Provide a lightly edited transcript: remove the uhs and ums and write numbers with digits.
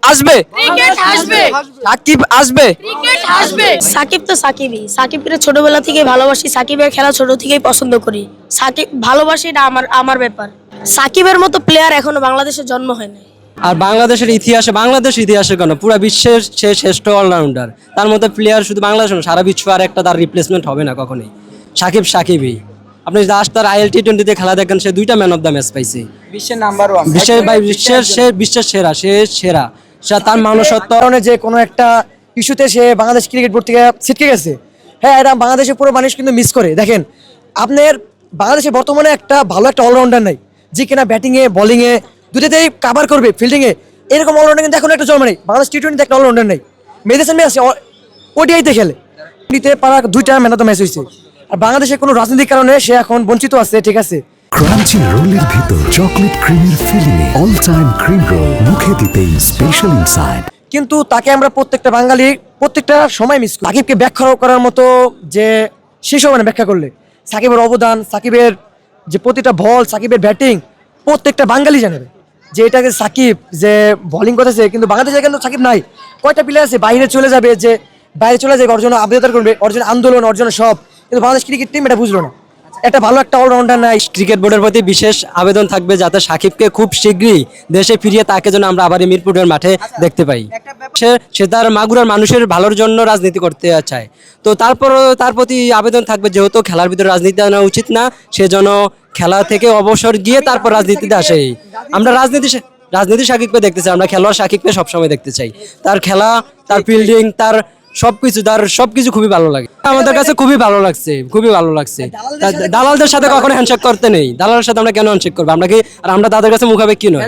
আসবে, ক্রিকেট আসবে, সাকিব আসবে। ক্রিকেট আসবে। সাকিব তো সাকিবই, সাকিবকে ছোটবেলা থেকে ভালোবাসি, সাকিবের খেলা ছোট থেকেই পছন্দ করি। সাকিব ভালোবাসি, এটা আমার আমার ব্যাপার। সাকিবের মতো প্লেয়ার এখনো বাংলাদেশে জন্ম হয় নাই। আর বাংলাদেশের ইতিহাসে কেন পুরো বিশ্বের সে শ্রেষ্ঠ অলরাউন্ডার। তার মতো প্লেয়ার শুধু বাংলাদেশ না, সারা বিশ্ব আর একটা তার রিপ্লেসমেন্ট হবে না কখনোই। সাকিবই। আপনি লাস্ট তার আইএল টি20 খেলা দেখেন, সে 2টা ম্যান অফ দ্য ম্যাচ পাইছে। বিশ্বের নাম্বার 1, বিশ্বের সেরা, সে তার মানুষত্ব। কারণে যে কোনো একটা ইস্যুতে সে বাংলাদেশ ক্রিকেট বোর্ড থেকে ছিটকে গেছে। হ্যাঁ, এটা বাংলাদেশের পুরো মানুষ কিন্তু মিস করে। দেখেন, আপনার বাংলাদেশে বর্তমানে একটা ভালো একটা অলরাউন্ডার নাই, যে কিনা ব্যাটিংয়ে বোলিংয়ে দুটোতেই কাভার করবে, ফিল্ডিংয়ে। এরকম অলরাউন্ডার কিন্তু এখন একটা জন্ম নেই। বাংলাদেশ টি20 একটা অলরাউন্ডার নেই। মেডিসিন আছে, ওডিআইতে খেলে, নিতে পারা 2টা ম্যান অফ দ্য ম্যাচ হয়েছে। আর বাংলাদেশের কোনো রাজনৈতিক কারণে সে এখন বঞ্চিত আছে, ঠিক আছে। ক্রাঞ্চি রোলের ভিতর চকলেট ক্রিমের ফিলিংয়ে অল টাইম ক্রিম রোল, মুখে দিতেই স্পেশাল ইনসাইড। কিন্তু তাকে আমরা প্রত্যেকটা বাঙালি প্রত্যেকটা সময় মিস করি। সাকিবকে ব্যাখ্যা করার মতো যে শেষ হবে না ব্যাখ্যা করলে। সাকিবের অবদান, সাকিবের যে প্রতিটা বল, সাকিবের ব্যাটিং প্রত্যেকটা বাঙালি জানে যে এটাকে সাকিব যে বোলিং করতেছে। কিন্তু বাংলাদেশে কিন্তু সাকিব নাই। কয়টা প্লেয়ার আছে বাইরে চলে যাবে, যে বাইরে চলে যাবে, অর্জন আবেদন করবে, অর্জন আন্দোলন, অর্জন সব। কিন্তু বাংলাদেশ ক্রিকেট টিম এটা বুঝলো না, একটা ভালো একটা অলরাউন্ডার নাই। ক্রিকেট বোর্ডের প্রতি বিশেষ আবেদন থাকবে যাতে সাকিবকে খুব শীঘ্রই দেশে ফিরিয়ে তাকে যেন আমরা আবার মিরপুরের মাঠে দেখতে পাই। সে তার মাগুরার মানুষের ভালোর জন্য রাজনীতি করতে চায়, তো তারপরও তার প্রতি আবেদন থাকবে, যেহেতু খেলার ভিতরে রাজনীতি আনা উচিত না, সে যেন খেলা থেকে অবসর গিয়ে তারপর রাজনীতিতে আসে। আমরা রাজনীতি সাকিবকে দেখতে চাই, আমরা খেলোয়াড় সাকিবকে সবসময় দেখতে চাই। তার খেলা, তার ফিল্ডিং, তার সবকিছু খুবই ভালো লাগে আমাদের কাছে, খুবই ভালো লাগছে। দালালদের সাথে কখনো হ্যান্ডশেক করতে নেই। দালালের সাথে আমরা কেন হ্যান্ডশেক করবো? আমরা তাদের কাছে মুখাপেক্ষি নয়।